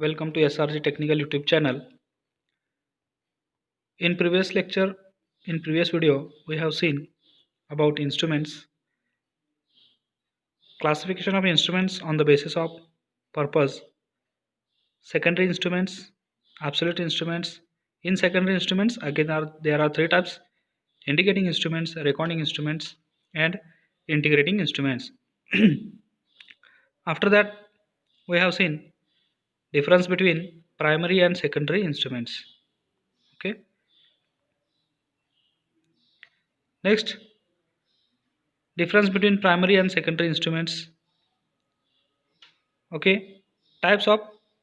Welcome to SRG Technical YouTube channel. In previous lecture, in previous video, we have seen about instruments, classification of instruments on the basis of purpose, secondary instruments, absolute instruments. In secondary instruments, again there are three types: indicating instruments, recording instruments, and integrating instruments. After that, we have seen difference between primary and secondary instruments. Okay. Next, difference between primary and secondary instruments. Okay, types of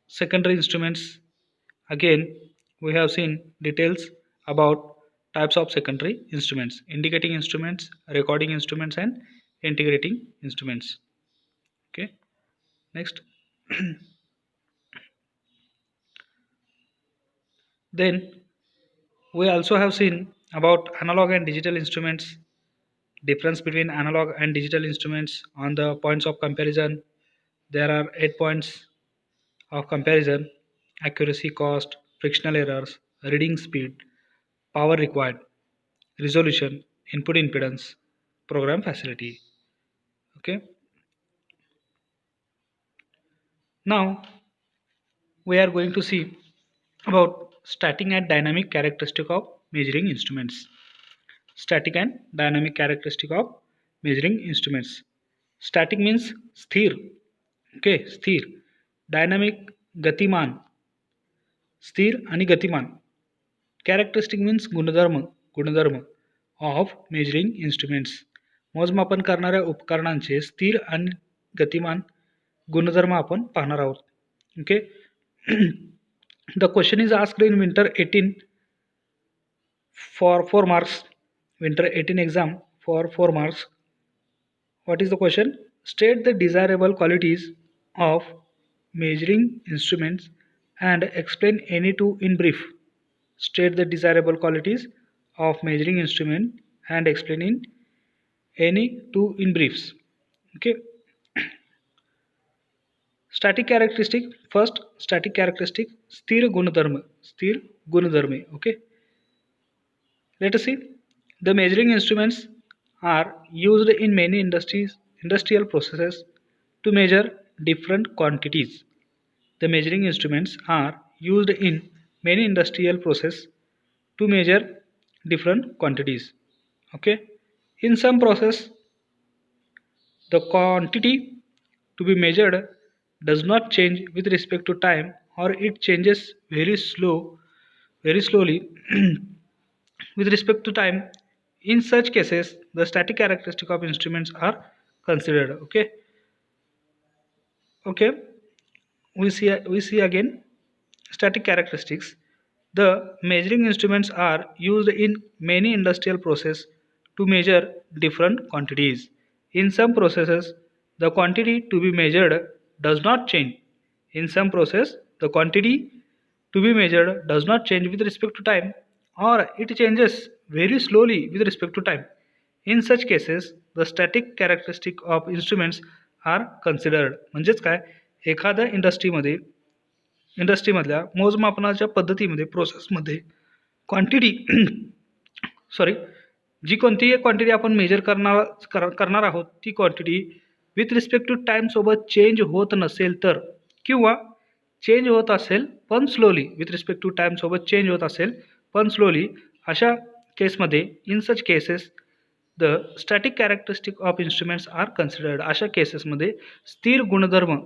secondary instruments. Again, we have seen details about types of secondary instruments: indicating instruments, recording instruments, and integrating instruments. Okay, next. Then we also have seen about analog and digital instruments, difference between analog and digital instruments on the points of comparison. There are 8 points of comparison: accuracy, cost, frictional errors, reading speed, power required, resolution, input impedance, program facility. Okay. Now we are going to see about static and dynamic characteristic of measuring instruments. Static and dynamic characteristic of measuring instruments. Static means स्थिर. Okay, स्थिर. Dynamic गतिमान. स्थिर आणि गतिमान. Characteristic means गुणधर्म of measuring instruments. मोजमापन करणाऱ्या उपकरणांचे स्थिर आणि गतिमान गुणधर्म आपण पाहणार आहोत. Okay. The question is asked in winter 18 for 4 marks. Winter 18 exam for 4 marks. What is the question? State the desirable qualities of measuring instruments and explain any two in brief. State the desirable qualities of measuring instrument and explain in any two in briefs. Okay. Static characteristic. First, static characteristic स्थिर गुणधर्म. Okay. Let us see. The measuring instruments are used in many industrial processes to measure different quantities. The measuring instruments are used in many industrial processes to measure different quantities. Okay. In some process, the quantity to be measured does not change with respect to time, or it changes very slowly with respect to time. In such cases, the static characteristic of instruments are considered. Okay. Okay. We see again static characteristics. The measuring instruments are used in many industrial processes to measure different quantities. In some processes, the quantity to be measured does not change. In some process, the quantity to be measured does not change with respect to time, or it changes very slowly with respect to time. In such cases, the static characteristic of instruments are considered. म्हणजेच काय, एखाद्या इंडस्ट्रीमधल्या मोजमापनाच्या पद्धतीमध्ये, प्रोसेसमध्ये quantity sorry जी कोणतीही quantity आपण major करणार आहोत, ती quantity with respect to time सोबत चेंज होत नसेल तर, किंवा चेंज होत असेल पण slowly, with respect to time सोबत चेंज होत असेल पण स्लोली, अशा केसमध्ये, in such cases the static characteristic of instruments are considered. अशा केसेसमध्ये स्थिर गुणधर्म,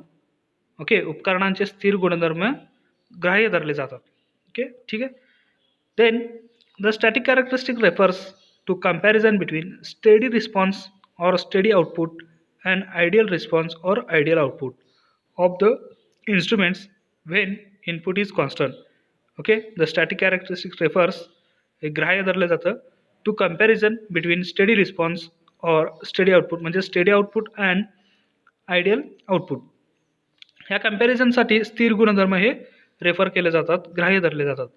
ओके, उपकरणांचे स्थिर गुणधर्म ग्राह्य धरले जातात. ओके, ठीक आहे. Then the static characteristic refers to comparison between steady response or steady output and ideal response or ideal output of the instruments when input is constant. Okay, the static characteristics refers, हे ग्राह्य धरलं जातं, to comparison between steady response or steady output, म्हणजे steady output and ideal output. ह्या कम्पॅरिझनसाठी स्थिर गुणधर्म हे refer केले जातात, ग्राह्य धरले जातात.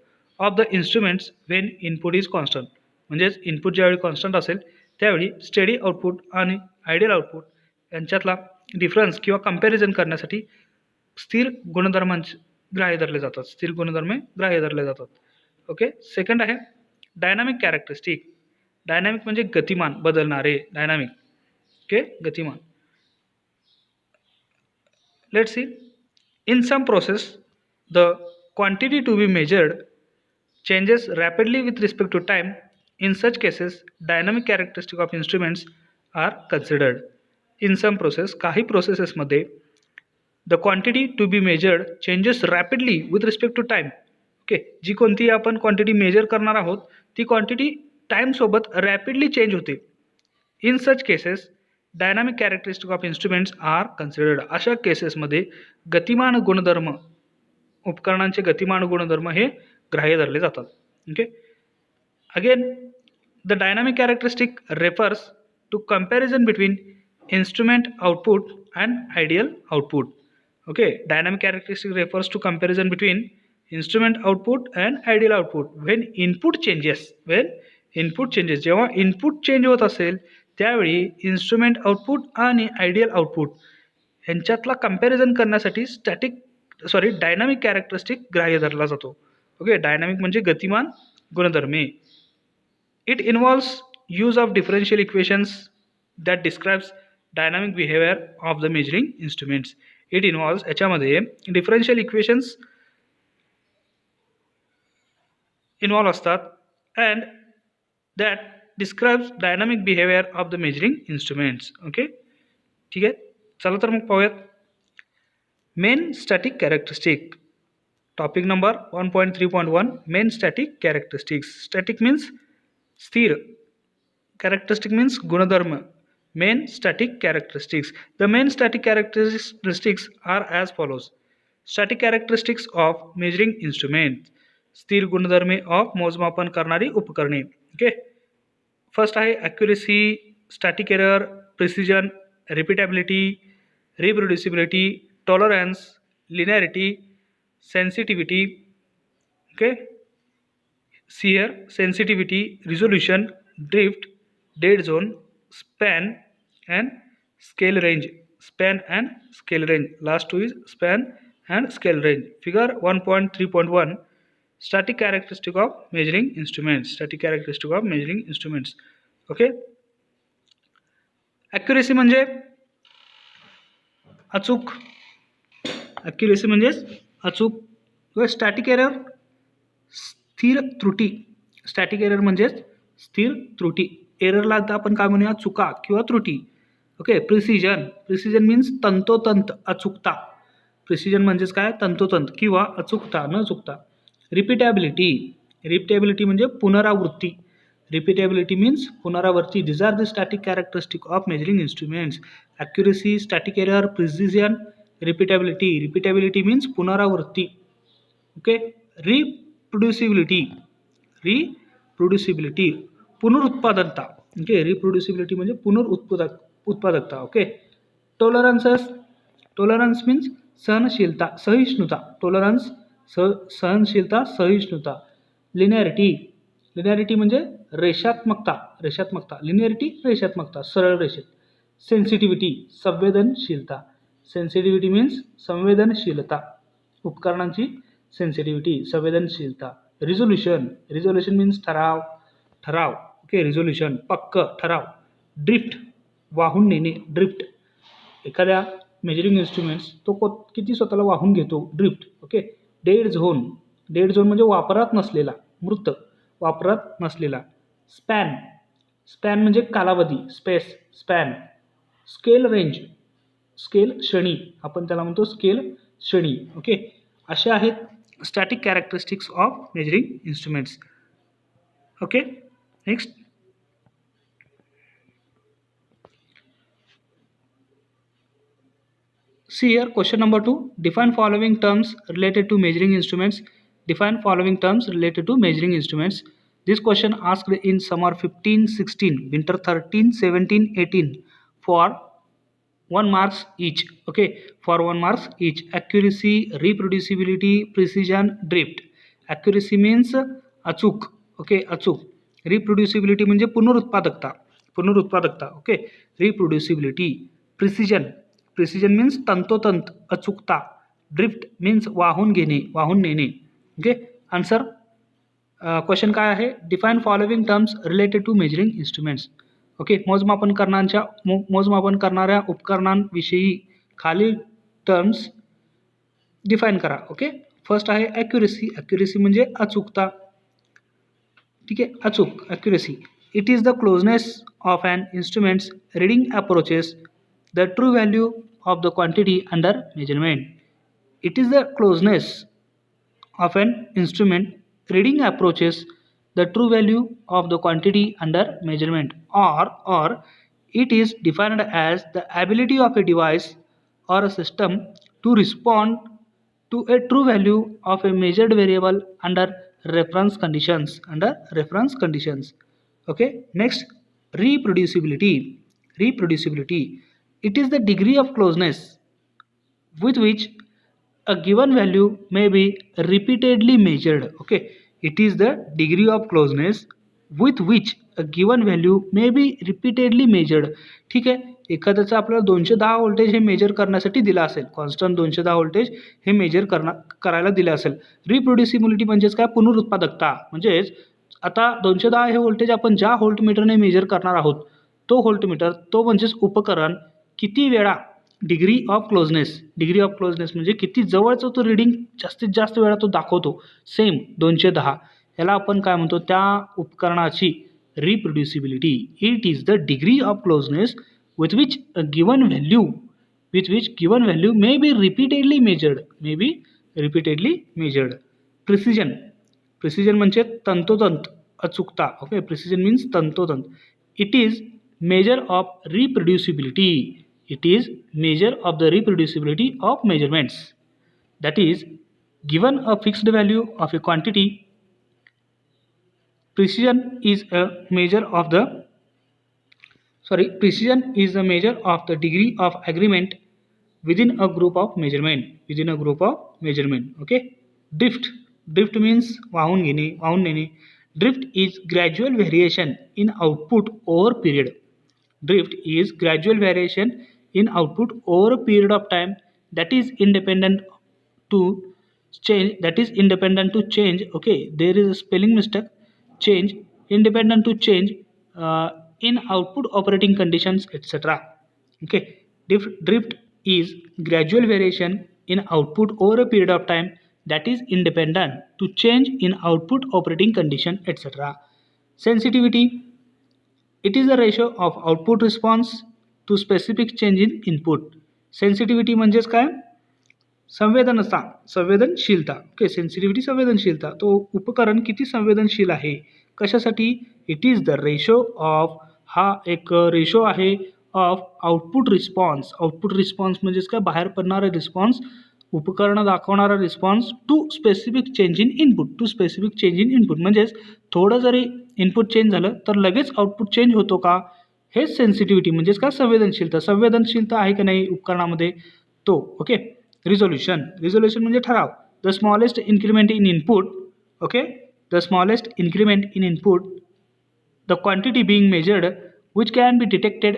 Of the instruments when input is constant, म्हणजेच इनपुट ज्यावेळी कॉन्स्टंट असेल त्यावेळी स्टेडी आउटपुट आणि आयडियल आउटपुट यांच्यातला डिफरन्स किंवा कंपॅरिझन करण्यासाठी स्थिर ग्राह्य धरले जातात, स्थिर गुणधर्मे ग्राह्य धरले जातात. ओके. सेकंड आहे डायनामिक कॅरेक्टरिस्टिक. डायनामिक म्हणजे गतिमान, बदलणारे, डायनामिक. ओके, गतिमान. Let's see. In some process, the quantity to be measured changes rapidly with respect to time. In such cases, dynamic characteristics of instruments are considered. In some process, काही प्रोसेसेसमध्ये the quantity to be measured changes rapidly with respect to time. Okay, जी कोणती आपण quantity major करणार आहोत ती quantity टाईमसोबत rapidly change होते. In such cases dynamic characteristic of instruments are considered. अशा केसेसमध्ये गतिमान गुणधर्म, उपकरणांचे गतिमान गुणधर्म हे ग्राह्य धरले जातात. Okay. Again the dynamic characteristic refers to comparison between instrument output and ideal output. Okay, dynamic characteristic refers to comparison between instrument output and ideal output when input changes. जेव्हा इनपुट चेंज होत असेल त्यावेळी instrument output आणि ideal output यांच्यातला comparison करण्यासाठी dynamic characteristic ग्राह्य धरला जातो. ओके, डायनामिक म्हणजे गतिमान गुणधर्मे. It involves use of differential equations that describes dynamic behaviour of the measuring instruments. It involves, याच्यामध्ये डिफरन्शियल इक्वेशन्स इन्व्हॉल्व असतात and that describes dynamic behaviour of the measuring instruments. Okay, ठीक आहे. चला तर मग पाहूयात. Main static characteristic. Topic number 1.3.1 main static characteristics. Static means स्थिर, characteristic means गुणधर्म. Main static characteristics. The main static characteristics are as follows. Static characteristics of measuring instruments. स्थिर गुणधर्मे of मोजमापन करणारी उपकरणे. ओके. फर्स्ट आहे accuracy, static error, precision, repeatability, reproducibility, tolerance, linearity, sensitivity. Okay. सियर, sensitivity, resolution, drift, dead zone, span and scale range. Span and scale range. Last two is span and scale range. Figure 1.3.1 static characteristic of measuring instruments. Static characteristic of measuring instruments. Okay. Accuracy म्हणजे अचूक. Accuracy म्हणजे अचूक. Static error स्थिर त्रुटी. Static error म्हणजे स्थिर त्रुटी. एररला आपण काय म्हणूया, चुका किंवा त्रुटी. ओके. प्रिसिजन मीन्स तंतोतंत अचूकता. प्रिसिजन म्हणजेच काय, तंतोतंत किंवा अचूकता, न चुकता. रिपीटॅबिलिटी म्हणजे पुनरावृत्ती. रिपीटॅबिलिटी मीन्स पुनरावृत्ती. This are the static characteristic of measuring instruments. Accuracy, static error, precision, repeatability means पुनरावृत्ती. ओके. रिप्रोड्युसिबिलिटी पुनरुत्पादकता. ओके. रिप्रोड्युसिबिलिटी म्हणजे पुनरुत्पादकता. ओके. टॉलरन्स मीन्स सहनशीलता, सहिष्णुता. टॉलरन्स सहनशीलता, सहिष्णुता. लिनियरिटी म्हणजे रेषात्मकता. लिनियरिटी रेषात्मकता, सरळ रेषेत. सेन्सिटिव्हिटी संवेदनशीलता. सेन्सिटिव्हिटी मीन्स संवेदनशीलता. उपकरणांची सेन्सिटिव्हिटी, संवेदनशीलता. रिझोल्युशन मीन्स ठराव. ओके. रिझोल्युशन पक्क, ठराव. ड्रिफ्ट वाहून नेणे. ड्रिफ्ट एखाद्या मेजरिंग इन्स्ट्रुमेंट्स तो किती स्वतःला वाहून घेतो, ड्रिफ्ट. ओके. डेड झोन म्हणजे वापरात नसलेला, मृत, वापरात नसलेला. स्पॅन म्हणजे कालावधी, स्पॅन. स्केल श्रेणी, आपण त्याला म्हणतो स्केल श्रेणी. ओके. असे आहेत static characteristics of measuring instruments. Okay. Next. See here question number 2. Define following terms related to measuring instruments. Define following terms related to measuring instruments. This question asked in summer 15-16, winter 13-17-18 for 1 marks each. Okay, for 1 marks each. Accuracy, reproducibility, precision, drift. Accuracy means अचूक. Okay. अचूक. रिप्रोड्युसिबिलिटी म्हणजे पुनरुत्पादकता. Okay. रिप्रोड्युसिबिलिटी. Precision means तंतोतंत, अचूकता. Drift means वाहून घेणे, वाहून नेणे. ओके. आन्सर क्वेश्चन काय आहे? Define following terms related to measuring instruments. Okay. मोजमापन करणाऱ्या उपकरणांविषयी खालील टर्म्स डिफाईन करा. ओके. फर्स्ट आहे ॲक्युरेसी. ॲक्युरेसी म्हणजे अचूकता. ठीक आहे, अचूक, accuracy. It is the closeness of an instruments reading approaches the true value of the quantity under measurement. It is the closeness of an instrument reading approaches the true value of the quantity under measurement, or it is defined as the ability of a device or a system to respond to a true value of a measured variable under reference conditions. Okay. Next, reproducibility. It is the degree of closeness with which a given value may be repeatedly measured. Okay. It is the degree of closeness with which a given value may be repeatedly measured. ठीक आहे. एखाद्याचं आपल्याला 210 voltage हे major करण्यासाठी दिलं असेल, constant 210 voltage हे major करायला दिलं असेल. रिप्रोड्युसिबिलिटी म्हणजेच काय? पुनरुत्पादकता. म्हणजेच आता 210 हे व्होल्टेज आपण ज्या व्होल्टमीटरने मेजर करणार आहोत, तो व्होल्टमीटर, तो म्हणजेच उपकरण किती वेळा डिग्री ऑफ क्लोजनेस म्हणजे किती जवळचं तो रिडिंग जास्तीत जास्त वेळा तो दाखवतो, सेम 210, याला आपण काय म्हणतो? त्या उपकरणाची reproducibility. It is the degree of closeness with which given value may be repeatedly measured. Precision म्हणजे तंतोतंत अचूकता. ओके. प्रिसिजन मीन्स तंतोतंत. It is measure of reproducibility. It is measure of the reproducibility of measurements. That is, given a fixed value of a quantity, precision is a measure of the degree of agreement within a group of measurement. Okay. Drift means वाहून नेणे. Drift is gradual variation in output over period. Drift is gradual variation in output over a period of time that is independent to change. Okay, there is a spelling mistake. Change, independent to change in output operating conditions, etc. Okay. Drift is gradual variation in output over a period of time that is independent to change in output operating condition, etc. Sensitivity. It is the ratio of output response to specific change in input. Sensitivity म्हणजेच काय? संवेदनशीलता. Okay. संवेदनशीलता. तो उपकरण किती संवेदनशील आहे, कशासाठी? It is the ratio of, हा एक रेशो आहे, ऑफ आउटपुट रिस्पॉन्स म्हणजेच काय? बाहेर पडणारा रिस्पॉन्स, उपकरण दाखवणारा response to specific change in input. म्हणजेच थोडं जरी इनपुट चेंज झालं तर लगेच आउटपुट चेंज होतो का? हेच सेन्सिटिव्हिटी म्हणजेच काय? संवेदनशीलता आहे की नाही उपकरणामध्ये, तो. ओके. रिझोल्युशन म्हणजे ठराव. The smallest increment in input. Okay. The smallest increment in input, the quantity being measured which can be detected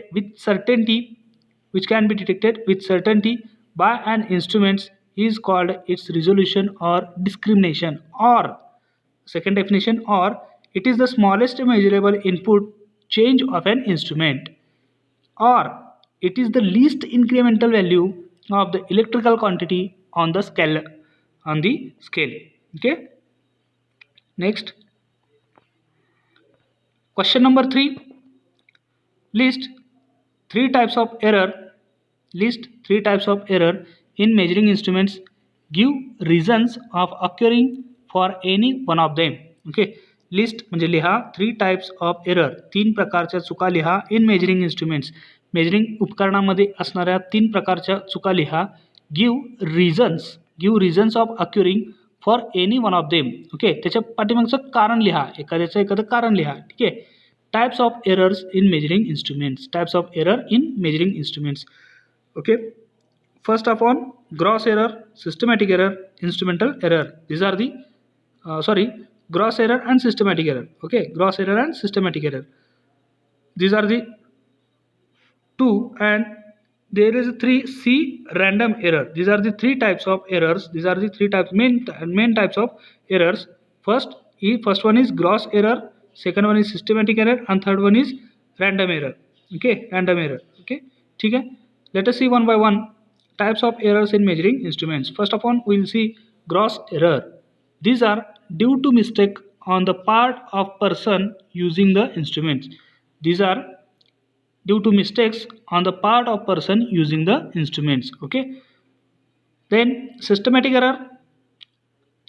with certainty by an instrument is called its resolution or discrimination. Or second definition, or it is the smallest measurable input change of an instrument, or it is the least incremental value of the electrical quantity on the scale. Okay. Next, question number 3. List three types of error in measuring instruments. Give reasons of occurring for any one of them. Okay. List म्हणजे लिहा. 3 types of error, 3 प्रकारच्या चुका लिहा. In measuring instruments, measuring उपकरणामध्ये असणाऱ्या 3 प्रकारच्या चुका लिहा. Give reasons of occurring for any one of them. Okay. त्याच्या पाठीमागचं कारण लिहा, एखादं कारण लिहा. ठीक आहे. Types of errors in measuring instruments. Okay. First of all, gross error, systematic error, instrumental error. These are the gross error and systematic error. Okay. Gross error and systematic error. These are the two, and there is three C random error. These are the three types of errors. These are the three types main types of errors. First one is gross error, second one is systematic error, and third one is random error. Okay, random error. Okay, ठीक है. Let us see one by one types of errors in measuring instruments. First of all, we will see gross error. These are due to mistake on the part of person using the instruments. These are due to mistakes on the part of person using the instruments. Okay, then systematic error.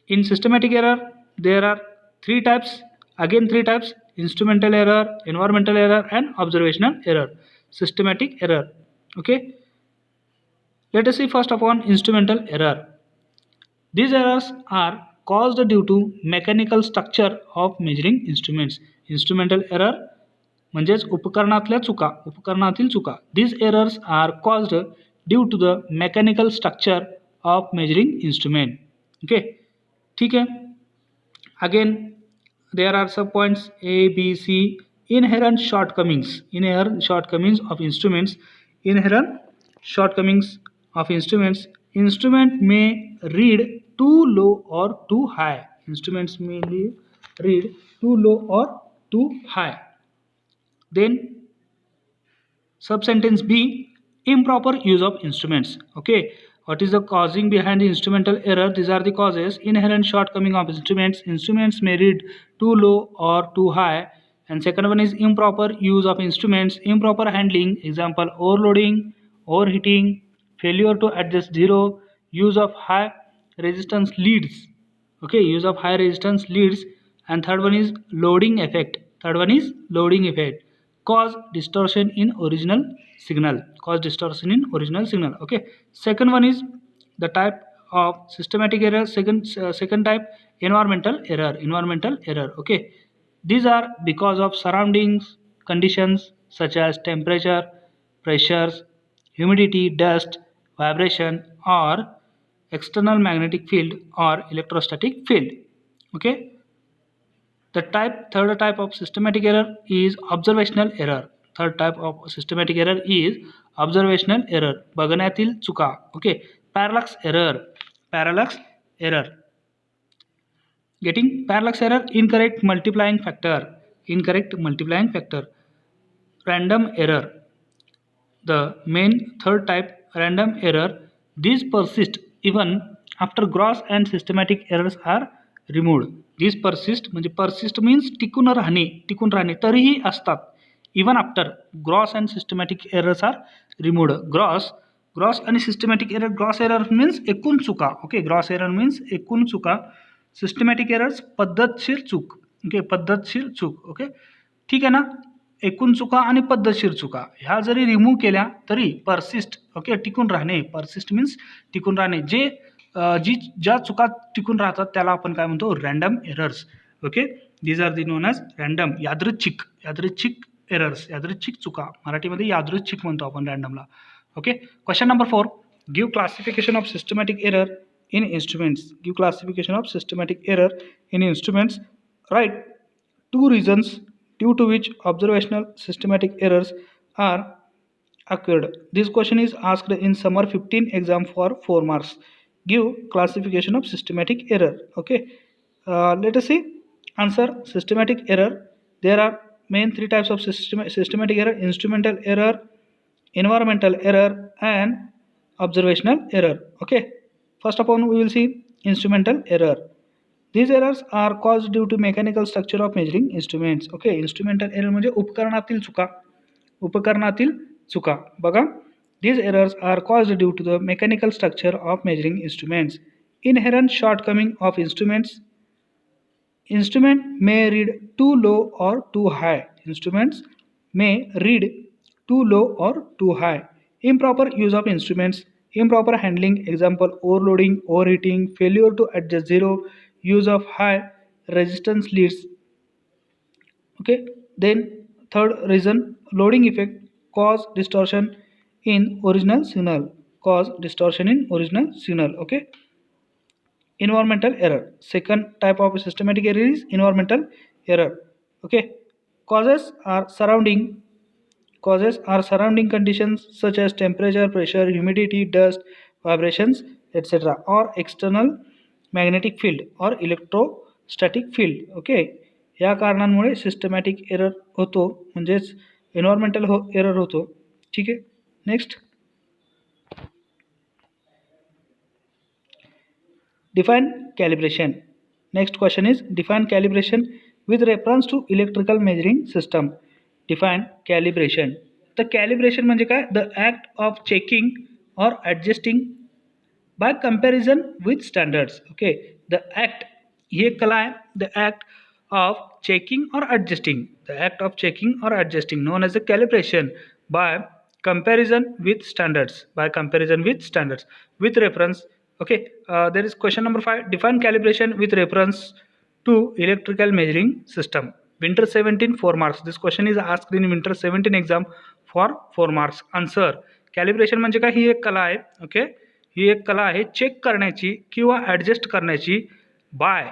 In systematic error there are three types, again three types: instrumental error, environmental error, and observational error. Systematic error. Okay, let us see first upon instrumental error. These errors are caused due to mechanical structure of measuring instruments. Instrumental error म्हणजेच उपकरणातील चुका. These errors are caused due to the mechanical structure of measuring instrument. Okay, ठीक है. Again there are some points A, B, C. Inherent shortcomings of instruments. Instrument may read too low or too high. Instruments may read too low or too high. Then subsentence B, improper use of instruments. Okay, what is the causing behind the instrumental error? These are the causes: inherent shortcoming of instruments may read too low or too high. And second one is improper use of instruments, improper handling, example overloading, overheating, failure to adjust zero, use of high resistance leads. Okay, use of high resistance leads. And third one is loading effect. Cause distortion in original signal. Okay, second one is the type of systematic error. Second type, environmental error. Okay, these are because of surroundings conditions such as temperature, pressures, humidity, dust, vibration, or external magnetic field or electrostatic field. Okay, third type of systematic error is observational error. बघण्यातील चुका. Okay, parallax error. Getting parallax error, incorrect multiplying factor. Random error, the main third type, random error. These persist even after gross and systematic errors are removed. These persist means टिकून राहणे तरीही असतात. Even after gross and systematic errors are removed. Gross and systematic error. Gross error means एकूण चुका. Okay, gross error means एकूण चुका. Systematic errors पद्धतशीर चूक. Okay, ठीक आहे ना. एकूण चुका आणि पद्धतशीर चुका ह्या जरी रिमूव्ह केल्या तरी पर्सिस्ट. ओके, टिकून राहणे. पर्सिस्ट मीन्स टिकून राहणे. ज्या चुका टिकून राहतात त्याला आपण काय म्हणतो? Random errors. Okay, these are the known as random, यादृच्छिक एरर्स, यादृच्छिक चुका. मराठीमध्ये यादृच्छिक म्हणतो आपण रँडमला. Okay, question number 4, give classification of systematic error in instruments. Right 2 reasons due to which observational systematic errors are occurred. This question is asked in summer 15 exam for 4 marks. Give classification of systematic error. Okay, let us see. Answer: systematic error. There are main 3 types of systematic error: instrumental error, environmental error, and observational error. Okay, first of all we will see instrumental error. These errors are caused due to mechanical structure of measuring instruments. Okay, instrumental error म्हणजे उपकरणातील चुका. बघा, these errors are caused due to the mechanical structure of measuring instruments. Inherent shortcoming of instruments. Instrument may read too low or too high. Instruments may read too low or too high. Improper use of instruments. Improper handling, example overloading, overheating, failure to adjust zero, use of high resistance leads. Okay, then third reason, loading effect, cause distortion in original signal. Okay, environmental error. Second type of systematic error is environmental error. Okay, causes are surrounding Causes are surrounding conditions such as temperature, pressure, humidity, dust, vibrations, etc. or external magnetic field or electrostatic field. Okay, या कारणांमुळे systematic error होतो, म्हणजेच environmental error होतो. ठीक आहे. Next, define calibration. Next question is define calibration with reference to electrical measuring system. Define calibration. The calibration म्हणजे काय? The act of checking or adjusting by comparison with standards. Okay, the act, ही एक कला आहे. The act of checking or adjusting, the act of checking or adjusting known as a calibration by comparison with standards, by comparison with standards with reference. Okay, there is question number 5. Define calibration with reference to electrical measuring system. Winter 17, 4 marks. This question is asked in Winter 17 exam for 4 marks. Answer. Calibration म्हणजे काय? ही एक कला आहे. Okay, ही एक कला आहे check करण्याची किंवा ॲडजस्ट करण्याची बाय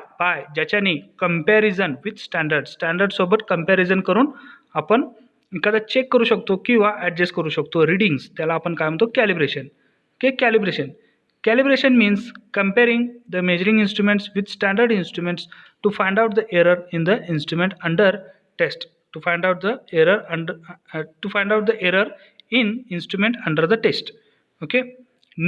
ज्याच्याने कंपॅरिझन विथ स्टँडर्डसोबत कंपॅरिझन करून आपण एखादा चेक करू शकतो किंवा ॲडजस्ट करू शकतो रीडिंग्स. त्याला आपण काय म्हणतो? Calibration. Okay, calibration. Calibration means comparing the measuring instruments with standard instruments to find out the error in the instrument under test. To find out the error in instrument under the test. Okay.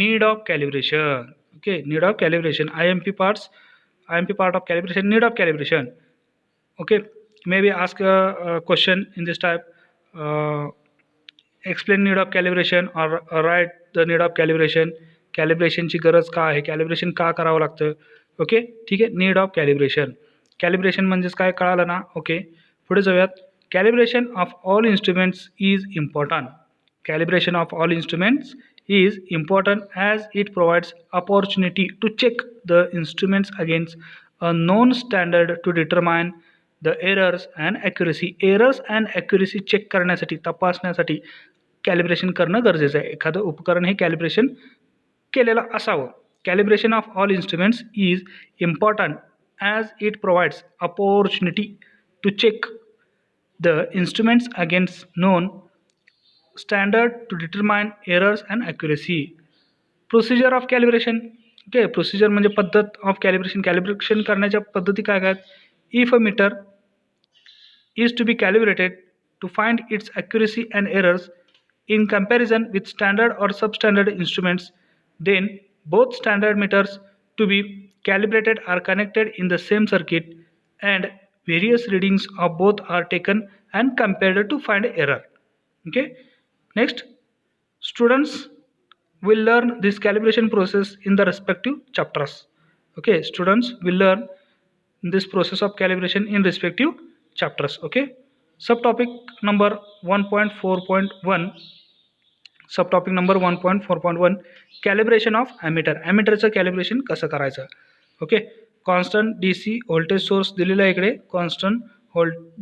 Need of calibration. Okay. Need of calibration. IMP part of calibration. Need of calibration. Okay. Maybe ask a question in this type. Explain need of calibration or write the need of calibration. कॅलिब्रेशनची गरज का आहे? Calibration का करावं लागतं? Okay, ठीक आहे. Need of calibration. Calibration म्हणजेच काय कळालं ना? ओके, पुढे जाऊयात. Calibration of all instruments is important. Calibration of all instruments is important as it provides opportunity to check the instruments against a known standard to determine the errors and accuracy. Errors and accuracy check करण्यासाठी, तपासण्यासाठी calibration करणं गरजेचं आहे. एखादं उपकरण हे calibration केलेलं असावं. Calibration of all instruments is important as it provides opportunity to check the instruments against known standard to determine errors and accuracy. Procedure of calibration. Okay, procedure म्हणजे पद्धत ऑफ कॅलिब्रेशन. कॅलिब्रेशन करण्याच्या पद्धती काय काय? If a meter is to be calibrated to find its accuracy and errors in comparison with standard or substandard instruments, then both standard meters to be calibrated are connected in the same circuit and various readings of both are taken and compared to find error. Okay, next, students will learn this calibration process in the respective chapters. Okay, students will learn this process of calibration in respective chapters. Okay, subtopic number 1.4.1. Subtopic number 1.4.1 calibration of ammeter. ॲमीटरचं calibration कसं करायचं? Okay, constant D C voltage source दिलेला आहे इकडे. Constant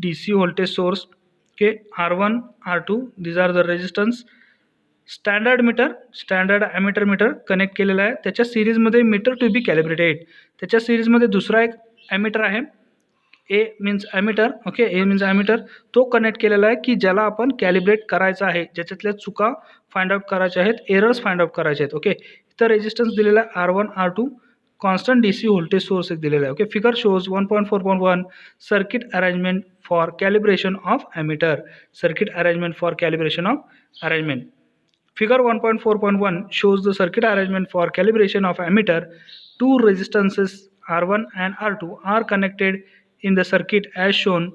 D C voltage source. Okay, R1 R2 these are the resistance. Standard meter, standard ammeter meter connect केलेला आहे. त्याच्या सिरीजमध्ये मीटर टू बी कॅलिब्रेटेड. त्याच्या सिरीजमध्ये दुसरा एक ॲमीटर आहे. ए मीन्स ॲमीटर. ओके, ए मीन्स ॲमीटर. तो कनेक्ट केलेला आहे की ज्याला आपण कॅलिब्रेट करायचं आहे, ज्याच्यातल्या चुका फाइंड आउट करायच्या आहेत, एरर्स फाइंड आउट करायचे आहेत. ओके, इथं रेजिस्टन्स दिलेला आहे R1 R2. Constant D C voltage source एक दिलेला आहे. Okay, figure shows 1.4.1 circuit arrangement for calibration of ammeter. Circuit arrangement for calibration of arrangement. Figure 1.4.1 shows the circuit arrangement for calibration of ammeter. Two resistances R1 and R2 are connected in the circuit as shown.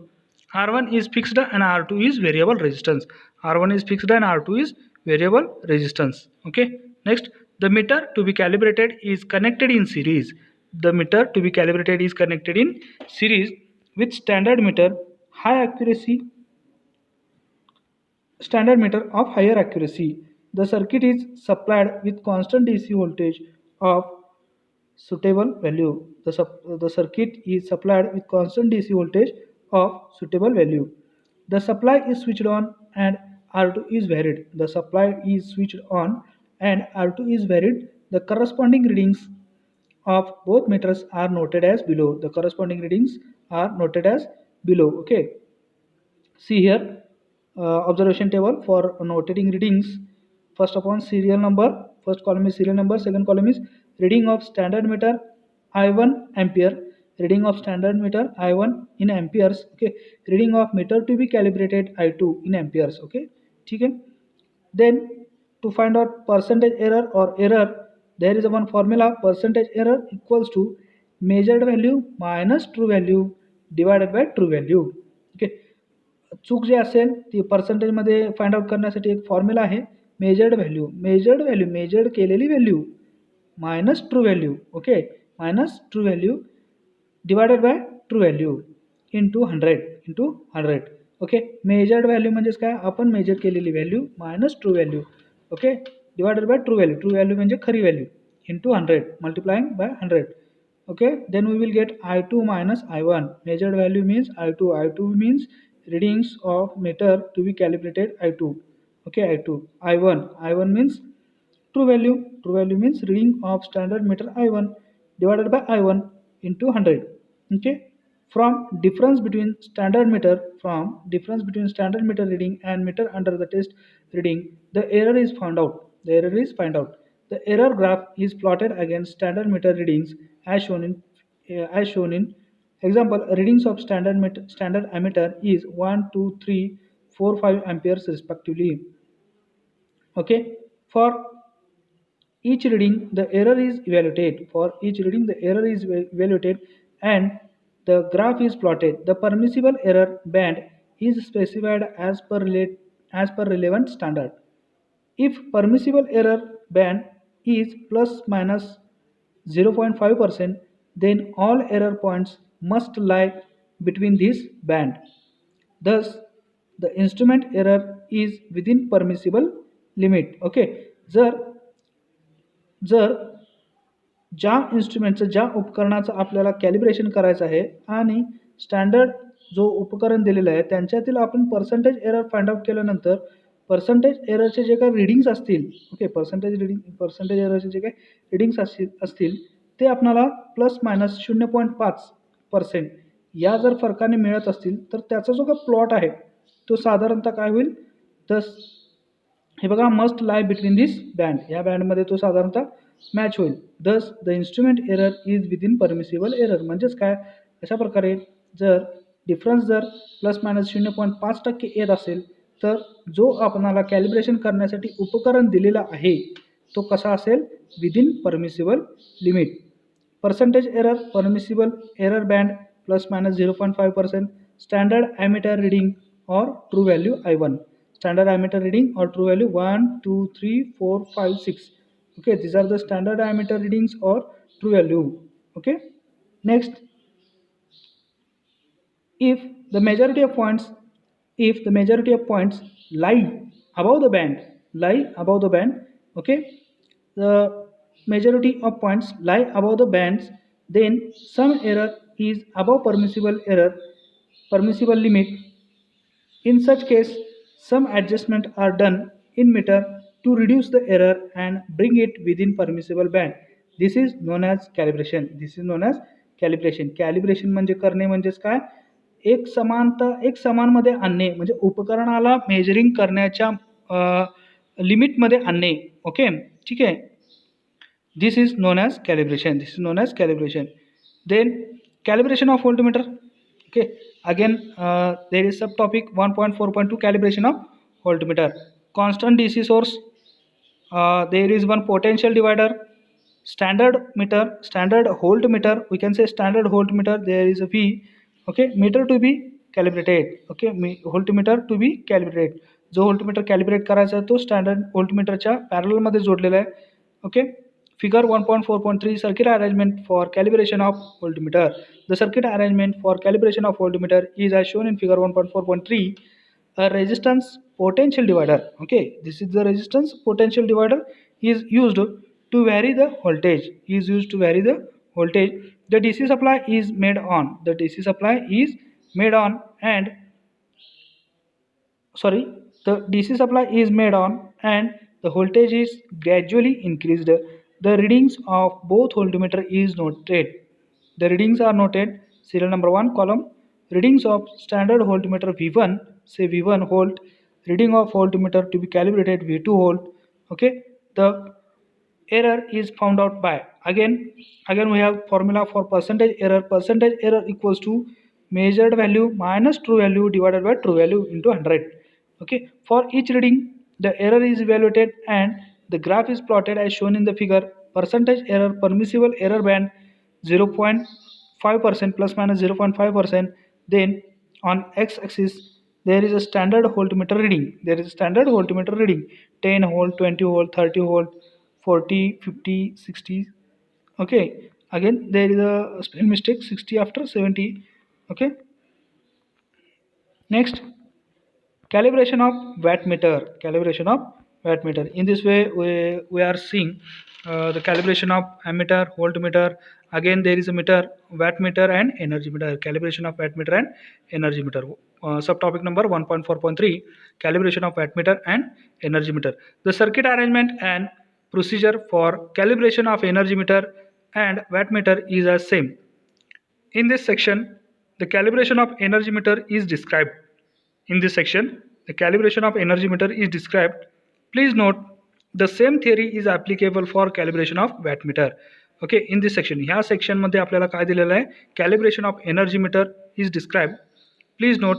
R1 is fixed and R2 is variable resistance. R1 is fixed and R2 is variable resistance. Okay. Next, the meter to be calibrated is connected in series. The meter to be calibrated is connected in series with standard meter, high accuracy. Standard meter of higher accuracy. The circuit is supplied with constant DC voltage of suitable value. The circuit is supplied with constant DC voltage of suitable value. The supply is switched on and R2 is varied. The supply is switched on and R2 is varied. The corresponding readings of both meters are noted as below. The corresponding readings are noted as below. Okay. See here. observation table for notating readings. First upon serial number, first column is serial number, second column is reading of standard meter I1 ampere, reading of standard meter I1 in amperes, okay, reading of meter to be calibrated I2 in amperes, okay, ठीक है. Then to find out percentage error or error, there is a one formula, percentage error equals to measured value minus true value divided by true value, okay. चूक जी असेल ती पर्सेंटेजमध्ये find out करण्यासाठी एक formula आहे, measured केलेली value minus true value, okay, minus true value divided by true value into 100, okay. Measured value म्हणजेच काय, आपण मेजर केलेली value minus true value, okay, divided by true value म्हणजे खरी value into 100 multiplying by 100, okay. Then we will get I2 minus I1. Measured value means I2 means readings of meter to be calibrated I2, okay, I2. I1 means true value means reading of standard meter I1 divided by I1 into 100, okay. From difference between standard meter reading and meter under the test reading, the error is found out. The error graph is plotted against standard meter readings as shown in example. Readings of standard ammeter is 1, 2, 3, 4, 5 amperes respectively, okay. For each reading the error is evaluated and the graph is plotted. The permissible error band is specified as per relevant standard. If permissible error band is plus minus 0.5%, then all error points must lie between this band. Thus, the instrument error is within permissible limit, okay. जर ज्या इन्स्ट्रुमेंटचं, ज्या उपकरणाचं आपल्याला calibration करायचं आहे आणि standard जो उपकरण दिलेलं आहे त्यांच्यातील आपण पर्सेंटेज एरर फाइंड आउट केल्यानंतर पर्सेंटेज एररचे जे काही रीडिंग्स असतील, ओके, पर्सेंटेज एररचे जे काही रीडिंग्स असतील ते आपल्याला प्लस मायनस 0.5% या जर फरकाने मिळत असतील तर त्याचा जो काही प्लॉट आहे तो साधारणतः काय होईल, तर हे बघा, मस्ट लाय बिटवीन दिस बँड, या बँडमध्ये तो साधारणतः मॅच होईल. दस the instrument error is within permissible error. म्हणजेच काय, अशा प्रकारे जर डिफरन्स जर प्लस मायनस 0.5% येत असेल तर जो आपणाला कॅलिब्रेशन करण्यासाठी उपकरण दिलेला आहे तो कसा असेल, within permissible limit. Percentage error permissible error band plus minus 0.5%, standard ammeter reading और true value I1. Standard ammeter reading or true value 1, 2, 3, 4, 5, 6. Okay, these are the standard ammeter readings or true value. Okay. Next, if the majority of points lie above the band, okay, the majority of points lie above the bands, then some error is above permissible limit. In such case, some adjustment are done in meter to reduce the error and bring it within permissible band. This is known as calibration. Calibration म्हणजे करणे म्हणजेच काय, एक समानमध्ये आणणे, म्हणजे उपकरणाला measuring करण्याच्या लिमिटमध्ये आणणे, okay, ठीक आहे. This is known as calibration. Then calibration of voltmeter, okay. Again, there is subtopic 1.4.2 calibration of voltmeter. Constant DC source, there is one potential divider, standard voltmeter, we can say standard voltmeter, there is a V, okay, meter to be calibrated, okay, voltmeter to be calibrated. जो voltmeter calibrate करायचा आहे तो standard व्होल्टमीटरच्या पॅरललमध्ये जोडलेला आहे, okay. Figure 1.4.3 circuit arrangement for calibration of voltmeter. The circuit arrangement for calibration of voltmeter is as shown in figure 1.4.3. A resistance potential divider. Okay, this is the resistance potential divider is used to vary the voltage. The DC supply is made on. And the voltage is gradually increased. The readings of both voltmeter is noted. The readings are noted. Serial number 1 column, readings of standard voltmeter V1, say V1 volt, reading of voltmeter to be calibrated V2 volt. Okay, the error is found out by, again we have formula for percentage error. Percentage error equals to measured value minus true value divided by true value into 100. Okay, for each reading the error is evaluated and the graph is plotted as shown in the figure. Percentage error, permissible error band 0.5% plus minus 0.5%. Then on x-axis there is a standard voltmeter reading. There is a standard voltmeter reading 10 volt, 20 volt, 30 volt, 40, 50, 60. Okay, again there is a spell mistake 60 after 70. Okay, next, calibration of wattmeter. Calibration of wattmeter. In this way we are seeing the calibration of ammeter, voltmeter. Again there is a meter, wattmeter and energy meter. Calibration of wattmeter and energy meter. Subtopic number 1.4.3, calibration of wattmeter and energy meter. The circuit arrangement and procedure for calibration of energy meter and wattmeter is as same. In this section the calibration of energy meter is described. In this section, the calibration of energy meter is described. Please note, the same theory is applicable for calibration of wattmeter. Okay, in this section, ह्या section मध्ये आपल्याला काय दिलेलं आहे? Calibration of energy meter is described. Please note,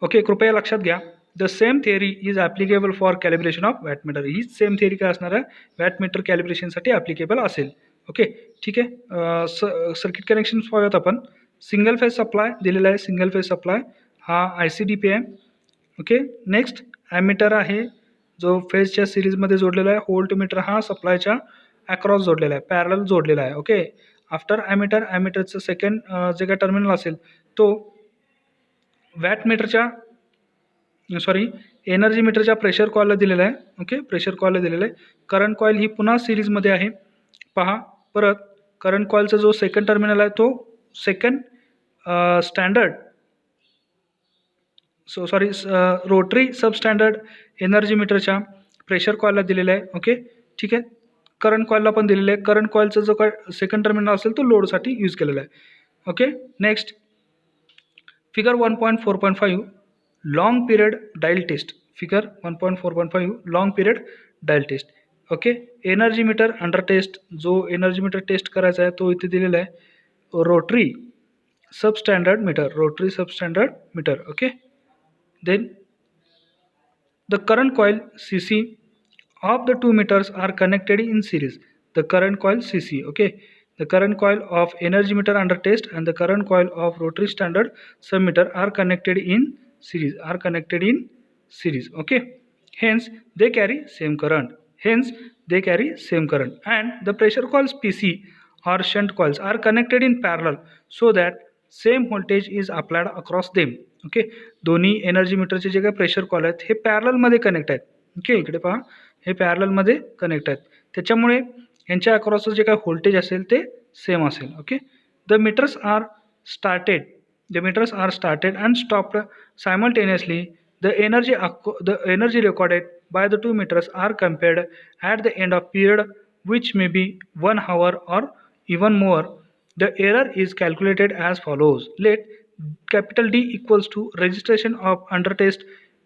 okay, कृपया लक्षात घ्या. The same theory is applicable for calibration of wattmeter. He same theory काय असणार आहे? wattmeter calibration साठी applicable असेल. ओके, ठीक आहे. सर्किट कनेक्शन पाहूयात आपण. सिंगल फेज सप्लाय दिलेला आहे. सिंगल फेज सप्लाय हा ICDP आहे. ओके, नेक्स्ट ॲमीटर आहे जो फेजच्या सिरीजमध्ये जोडलेला आहे. व्होल्टमीटर हा सप्लायच्या अक्रॉस जोडलेला आहे, पॅरल जोडलेला आहे. ओके, आफ्टर ॲमीटरचं सेकंड जे काय टर्मिनल असेल तो वॅटमीटरच्या एनर्जी मीटरच्या प्रेशर कॉईलला दिलेला आहे. ओके, प्रेशर कॉईलला दिलेलं आहे. करंट कॉईल ही पुन्हा सिरीजमध्ये आहे. पहा परत, करंट कॉईलचा जो सेकंड टर्मिनल आहे तो second standard rotary substandard energy मीटरच्या प्रेशर कॉईलला दिलेलं आहे. ओके, ठीक आहे. करंट कॉईलला पण दिलेलं आहे. करंट कॉईलचा जो काय सेकंड टर्मिनल असेल तो लोडसाठी यूज केलेला आहे. Okay, next figure 1.4.5 long period dial test. Figure 1.4.5 long period dial test. Okay, energy meter under test. जो एनर्जी मीटर टेस्ट करायचा आहे तो इथे दिलेला आहे. Rotary substandard meter, rotary substandard meter. Okay, then the current coil CC of the two meters are connected in series. The current coil CC, okay, the current coil of energy meter under test and the current coil of rotary standard submeter are connected in series. Okay, hence they carry same current. And the pressure coils PC or shunt coils are connected in parallel so that same voltage is applied across them. Okay, दोन्ही energy मीटरचे जे काही pressure call आहेत हे पॅरललमध्ये connect आहेत. Okay, इकडे पहा, हे पॅरललमध्ये connect आहेत. त्याच्यामुळे यांच्या अक्रॉसचं जे काही व्होल्टेज असेल ते सेम असेल. Okay, the meters are started and stopped simultaneously. The energy recorded by the two meters are compared at the end of period which may be 1 hour or even more. The error is calculated as follows. Let capital D equals to registration of under test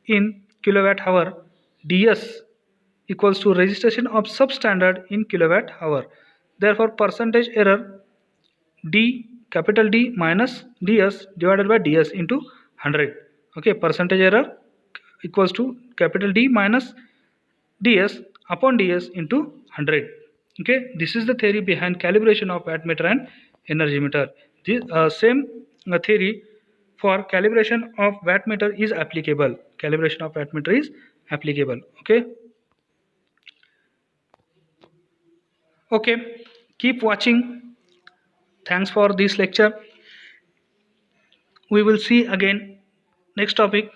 in kilowatt hour, ds equals to registration of substandard in kilowatt hour. Therefore percentage error D, capital D minus ds divided by ds into 100. Okay, percentage error equals to capital D minus ds upon ds into 100. Okay, this is the theory behind calibration of wattmeter and energy meter. This same theory for calibration of wattmeter is applicable. Okay, keep watching. Thanks for this lecture. We will see again next topic.